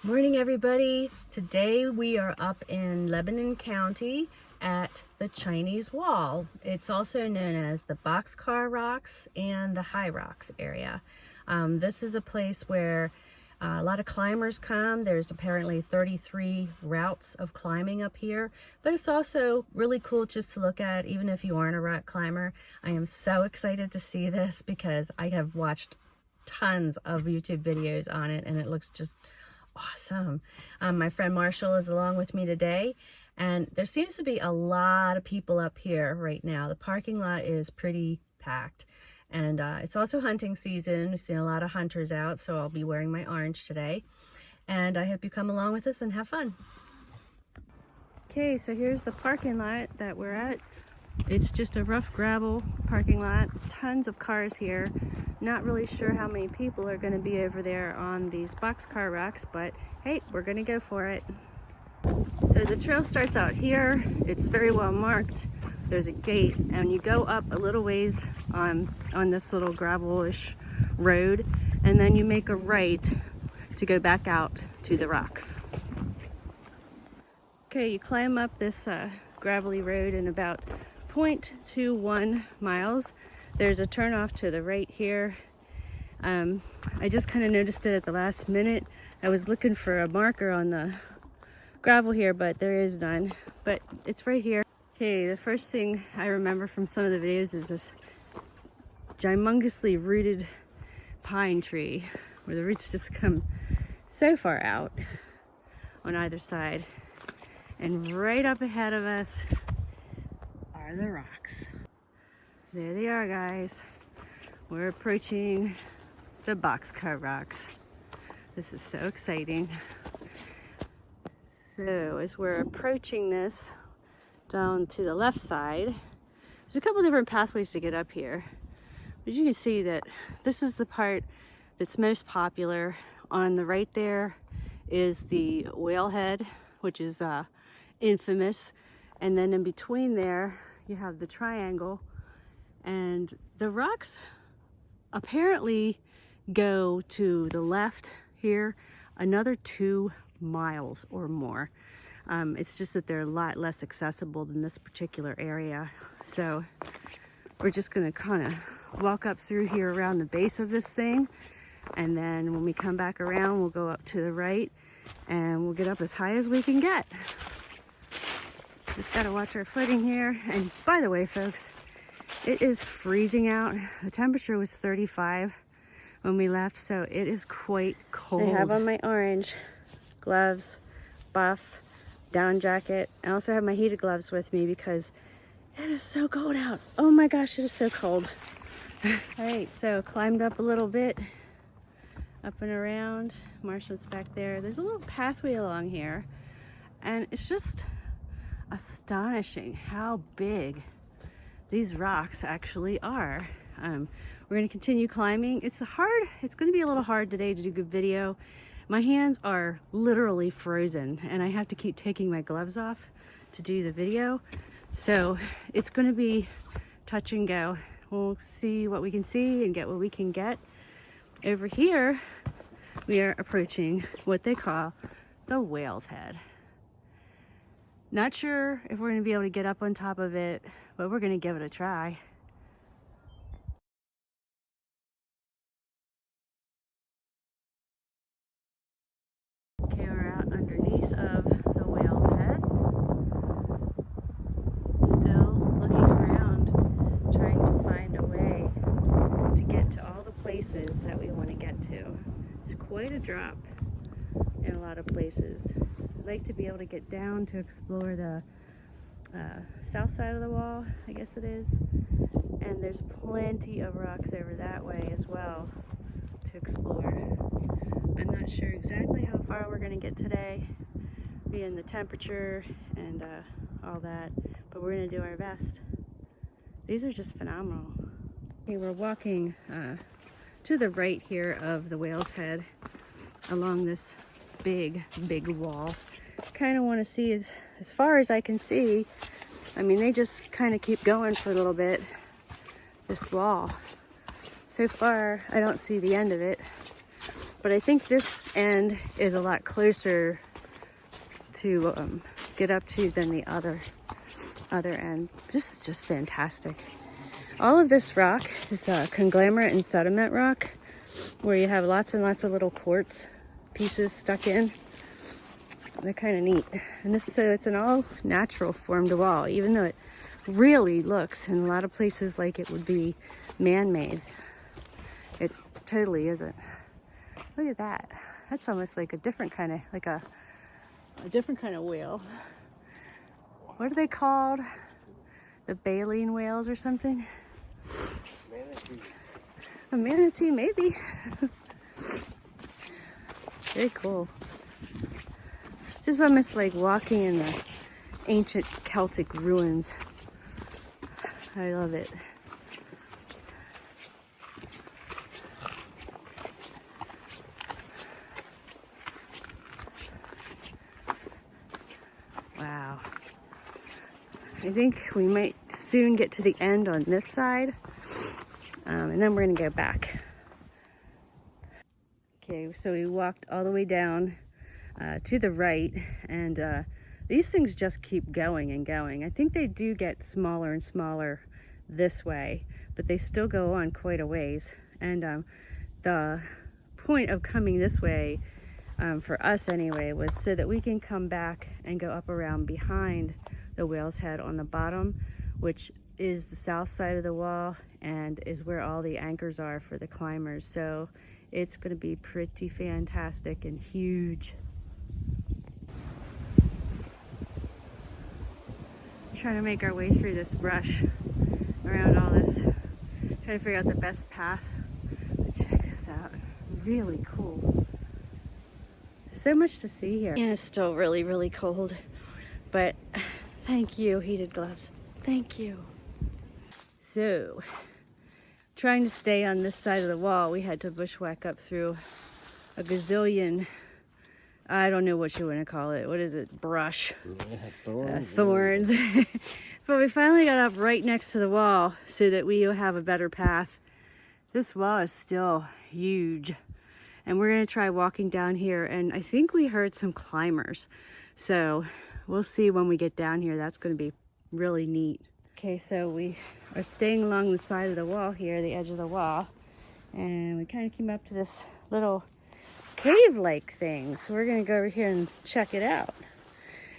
Morning everybody. Today we are up in Lebanon County at the Chinese Wall. It's also known as the Boxcar Rocks and the High Rocks area. This is a place where a lot of climbers come. There's apparently 33 routes of climbing up here, but it's also really cool just to look at, even if you aren't a rock climber. I am so excited to see this because I have watched tons of YouTube videos on it and it looks just awesome. My friend Marshall is along with me today, and there seems to be a lot of people up here right now. The parking lot is pretty packed, and it's also hunting season. We've seen a lot of hunters out, so I'll be wearing my orange today, and I hope you come along with us and have fun. Okay, so here's the parking lot that we're at. It's just a rough gravel parking lot, tons of cars here. Not really sure how many people are going to be over there on these boxcar rocks, but hey, we're going to go for it. So the trail starts out here. It's very well marked. There's a gate, and you go up a little ways on this little gravel-ish road, and then you make a right to go back out to the rocks. Okay, you climb up this gravelly road in about 0.21 miles. There's a turnoff to the right here. I just kind of noticed it at the last minute. I was looking for a marker on the gravel here, but there is none. But it's right here. Okay, the first thing I remember from some of the videos is this gigantously rooted pine tree where the roots just come so far out on either side. And right up ahead of us are the rocks. There they are, guys. We're approaching the Boxcar Rocks. This is so exciting. So as we're approaching this, down to the left side, there's a couple different pathways to get up here. But you can see that this is the part that's most popular. On the right there is the whalehead, which is infamous. And then in between there, you have the triangle. And the rocks apparently go to the left here another 2 miles or more. It's just that they're a lot less accessible than this particular area. So we're just gonna kind of walk up through here around the base of this thing. And then when we come back around, we'll go up to the right and we'll get up as high as we can get. Just gotta watch our footing here. And by the way, folks, it is freezing out. The temperature was 35 when we left, so it is quite cold. I have on my orange gloves, buff, down jacket. I also have my heated gloves with me because it is so cold out. Oh my gosh, it is so cold. All right, so climbed up a little bit, up and around. Marshall's back there. There's a little pathway along here, and it's just astonishing how big these rocks actually are. We're going to continue climbing. It's going to be a little hard today to do good video. My hands are literally frozen and I have to keep taking my gloves off to do the video. So it's going to be touch and go. We'll see what we can see and get what we can get. Over here, we are approaching what they call the Whale's Head. Not sure if we're going to be able to get up on top of it, but we're going to give it a try. Okay, we're out underneath of the Whale's Head. Still looking around, trying to find a way to get to all the places that we want to get to. It's quite a drop in a lot of places. I'd like to be able to get down to explore the south side of the wall, I guess it is. And there's plenty of rocks over that way as well to explore. I'm not sure exactly how far we're going to get today, being the temperature and all that, but we're going to do our best. These are just phenomenal. Okay, we're walking to the right here of the Whale's Head along this big wall. Kind of want to see as far as I can see. I mean, they just kind of keep going for a little bit, this wall. So far, I don't see the end of it. But I think this end is a lot closer to get up to than the other end. This is just fantastic. All of this rock is conglomerate and sediment rock, where you have lots and lots of little quartz pieces stuck in. They're kind of neat. And this, so it's an all natural formed wall, even though it really looks in a lot of places like it would be man-made. It totally isn't. Look at that. That's almost like a different kind of, like a different kind of whale. What are they called? The baleen whales or something? Manatee. A manatee, maybe. Very cool. It's just almost like walking in the ancient Celtic ruins. I love it. Wow. I think we might soon get to the end on this side, and then we're gonna go back. Okay, so we walked all the way down to the right, and these things just keep going and going. I think they do get smaller and smaller this way, but they still go on quite a ways. And the point of coming this way, for us anyway, was so that we can come back and go up around behind the whale's head on the bottom, which is the south side of the wall and is where all the anchors are for the climbers. So it's going to be pretty fantastic and huge. Trying to make our way through this brush around all this, trying to figure out the best path. But check this out, really cool. So much to see here. And it's still really, really cold, but thank you, heated gloves. Thank you. So, trying to stay on this side of the wall, we had to bushwhack up through a gazillion, I don't know what you want to call it. What is it? Brush. Thorns. But we finally got up right next to the wall so that we have a better path. This wall is still huge. And we're going to try walking down here. And I think we heard some climbers. So we'll see when we get down here. That's going to be really neat. Okay, so we are staying along the side of the wall here, the edge of the wall. And we kind of came up to this little cave-like thing, so we're gonna go over here and check it out.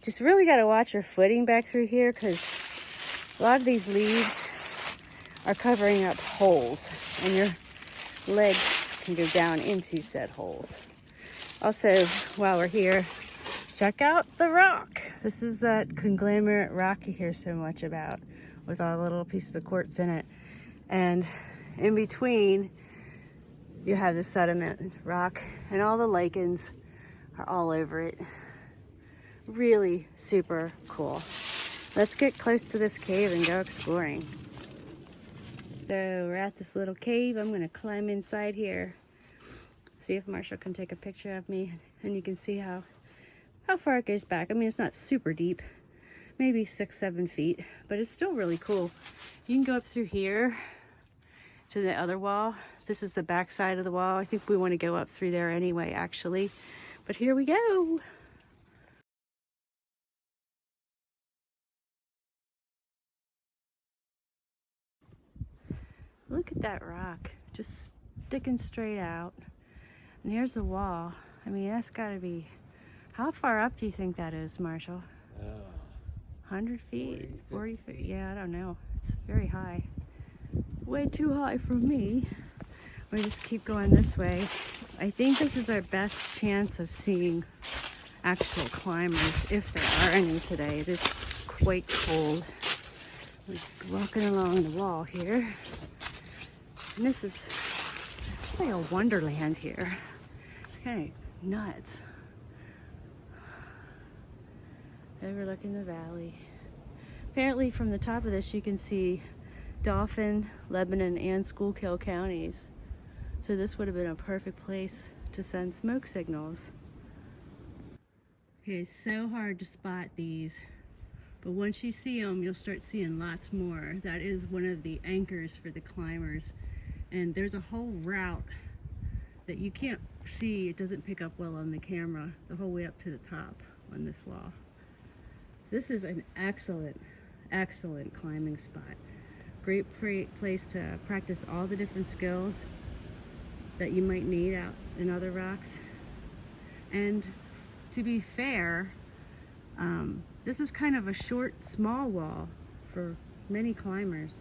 Just really got to watch your footing back through here, because a lot of these leaves are covering up holes and your legs can go down into said holes. Also, while we're here, check out the rock. This is that conglomerate rock you hear so much about, with all the little pieces of quartz in it, and in between you have the sediment rock, and all the lichens are all over it. Really super cool. Let's get close to this cave and go exploring. So we're at this little cave. I'm gonna climb inside here, see if Marshall can take a picture of me, and you can see how far it goes back. I mean, it's not super deep, maybe 6-7 feet, but it's still really cool. You can go up through here to the other wall. This is the back side of the wall. I think we want to go up through there anyway, actually. But here we go. Look at that rock, just sticking straight out. And here's the wall. I mean, that's gotta be, how far up do you think that is, Marshall? 100 feet? 40 feet? Yeah, I don't know. It's very high. Way too high for me. We just keep going this way. I think this is our best chance of seeing actual climbers, if there are any today. It is quite cold. We're just walking along the wall here. And this is, it's like a wonderland here. It's kind of nuts. Overlooking the valley. Apparently from the top of this you can see Dauphin, Lebanon, and Schuylkill counties. So this would have been a perfect place to send smoke signals. Okay, it's so hard to spot these, but once you see them, you'll start seeing lots more. That is one of the anchors for the climbers. And there's a whole route that you can't see, it doesn't pick up well on the camera the whole way up to the top on this wall. This is an excellent, excellent climbing spot. Great place to practice all the different skills that you might need out in other rocks. And to be fair, this is kind of a short, small wall for many climbers.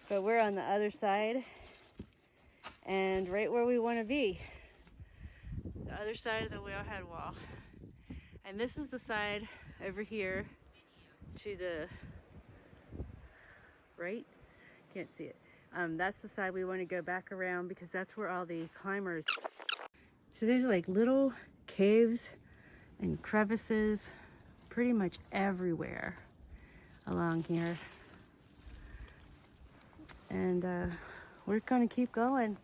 But we're on the other side and right where we want to be. The other side of the whalehead wall. And this is the side over here to the right. Can't see it. That's the side we want to go back around because that's where all the climbers. So there's like little caves and crevices pretty much everywhere along here. And we're gonna keep going.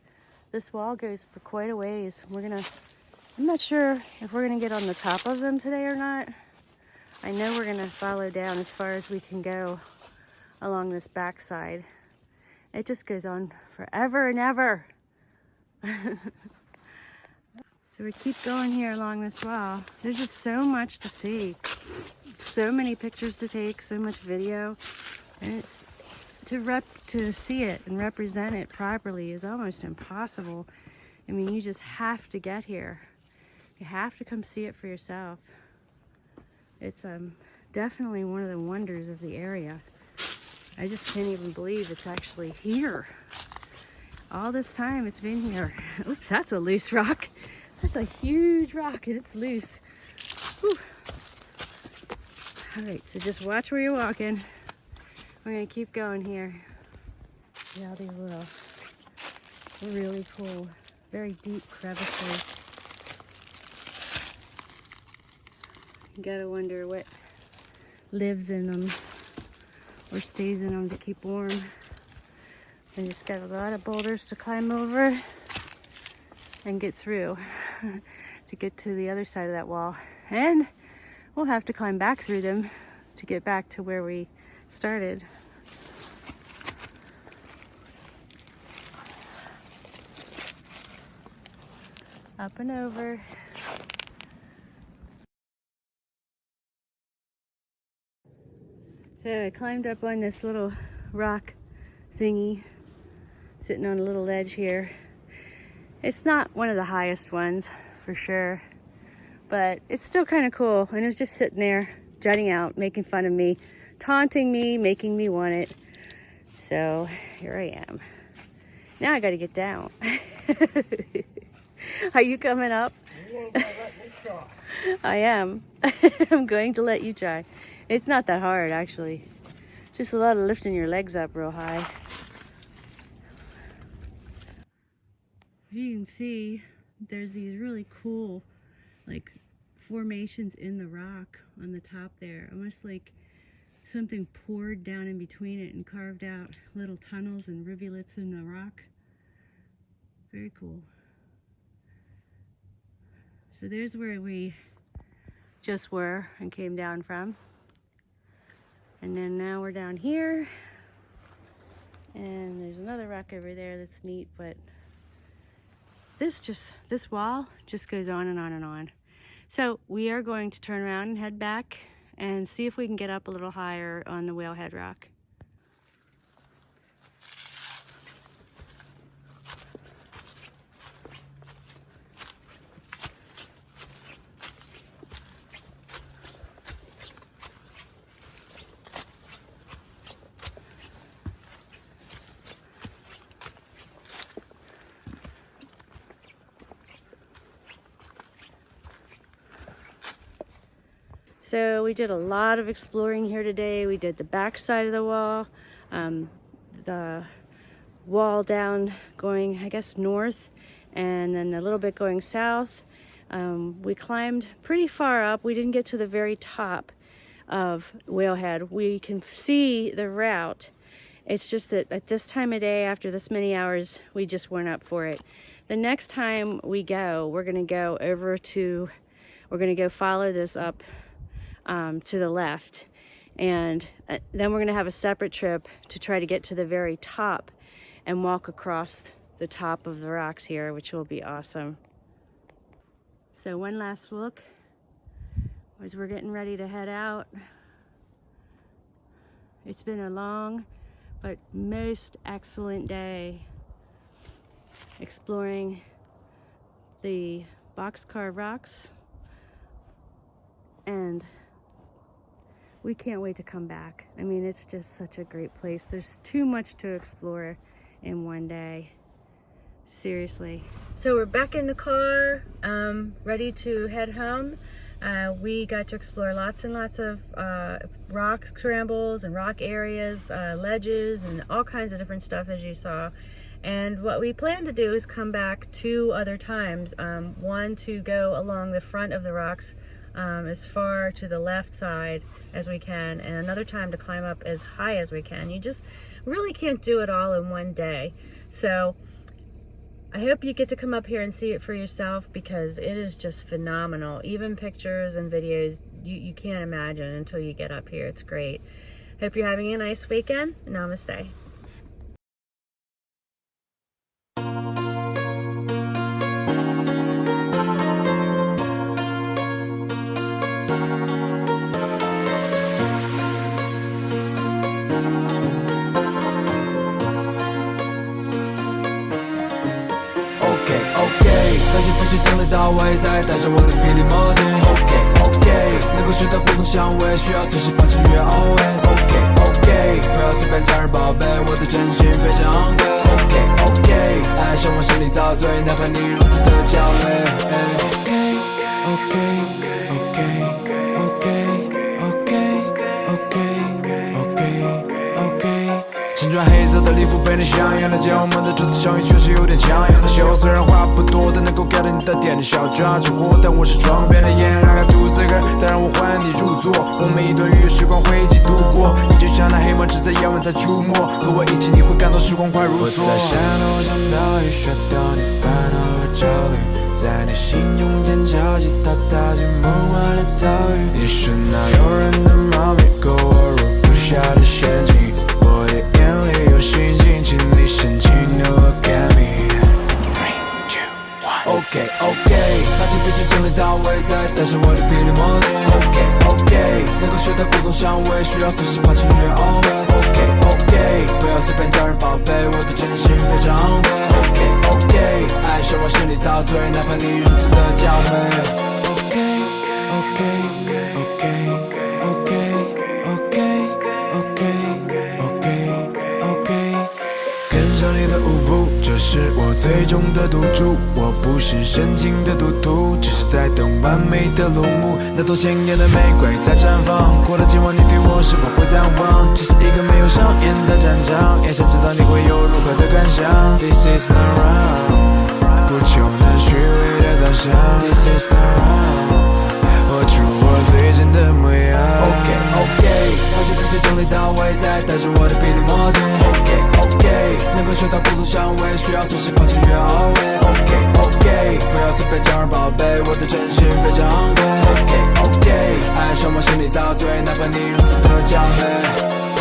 This wall goes for quite a ways. I'm not sure if we're gonna get on the top of them today or not. I know we're gonna follow down as far as we can go along this backside. It just goes on forever and ever. So we keep going here along this wall. There's just so much to see. So many pictures to take, so much video. And it's to see it and represent it properly is almost impossible. I mean, you just have to get here. You have to come see it for yourself. It's definitely one of the wonders of the area. I just can't even believe it's actually here. All this time it's been here. Oops, that's a loose rock. That's a huge rock and it's loose. Whew. All right, so just watch where you're walking. We're gonna keep going here. See all these little, really cool, very deep crevices. You gotta wonder what lives in them or stays in them to keep warm. We just got a lot of boulders to climb over and get through to get to the other side of that wall. And we'll have to climb back through them to get back to where we started. Up and over. So I climbed up on this little rock thingy, sitting on a little ledge here. It's not one of the highest ones, for sure, but it's still kind of cool. And it was just sitting there, jutting out, making fun of me, taunting me, making me want it. So here I am. Now I gotta get down. Are you coming up? I am. I'm going to let you try. It's not that hard, actually. Just a lot of lifting your legs up real high. You can see there's these really cool, like, formations in the rock on the top there. Almost like something poured down in between it and carved out little tunnels and rivulets in the rock. Very cool. So there's where we just were and came down from. And then now we're down here. And there's another rock over there that's neat, but this wall just goes on and on and on. So we are going to turn around and head back and see if we can get up a little higher on the Whalehead Rock. So we did a lot of exploring here today. We did the back side of the wall, the wall down going, I guess, north, and then a little bit going south. We climbed pretty far up. We didn't get to the very top of Whalehead. We can see the route. It's just that at this time of day, after this many hours, we just weren't up for it. The next time we go, we're gonna go follow this up to the left. And then we're gonna have a separate trip to try to get to the very top and walk across the top of the rocks here, which will be awesome. So one last look as we're getting ready to head out. It's been a long but most excellent day exploring the Boxcar rocks, and we can't wait to come back. I mean, it's just such a great place. There's too much to explore in one day. Seriously. So we're back in the car, ready to head home. We got to explore lots and lots of rock scrambles and rock areas, ledges, and all kinds of different stuff, as you saw. And what we plan to do is come back 2 other times. One to go along the front of the rocks as far to the left side as we can, and another time to climb up as high as we can. You just really can't do it all in one day. So I hope you get to come up here and see it for yourself, because it is just phenomenal. Even pictures and videos, you can't imagine until you get up here. It's great. Hope you're having a nice weekend. Namaste.感谢不需讲的到位，再带上我的霹雳魔镜。OK， 能够学到不同香味，需要随时保持越 always。OK， 不要随便叫人宝贝，我的真心非常昂贵。OK， 爱上我心里遭罪，哪怕你如此的娇媚。身穿黑色的礼服被你香艳了解，我们的这次相遇确实有点抢眼的秀。虽然话不多，但能够 get 你的点，你需要抓住我，但我是装变的眼。I got two cigar， 但让我欢迎你入座。我们一顿愉悦时光会一起度过，你就像那黑梦只在夜晚才出没，和我一起你会感到时光快如梭。我在山头上飘逸，刷掉你烦恼和焦虑，在你心中间敲击它，踏进梦幻的岛屿。你是那诱人的猫咪，勾我入不下的陷阱。我的眼里有心境，请你深情地给 me。3、2、1。OK， 发现必须整理到位，再带上我的霹雳魔镜。OK， 能够学到不同香味，需要随时保持越 always。OK， 不要随便叫人宝贝，我的真心非常昂贵。OK， 爱上我心里遭罪，哪怕你如此的娇媚。这是我最终的赌注，我不是深情的赌徒，只是在等完美的落幕。那朵鲜艳的玫瑰在绽放，过了今晚你对我是否会淡忘？这是一个没有上演的战场，也想知道你会有如何的感想。This is not wrong， 不求那虚伪的赞赏。This is not wrong， 活出我最真的模样。OK， 发现必须整理到位，再带上我的霹雳魔镜。OK， 能够学到不同香味，需要随时保持越 always。OK， 不要随便叫人宝贝，我的真心非常昂贵。OK， 爱上我心里遭罪，哪怕你如此的娇媚。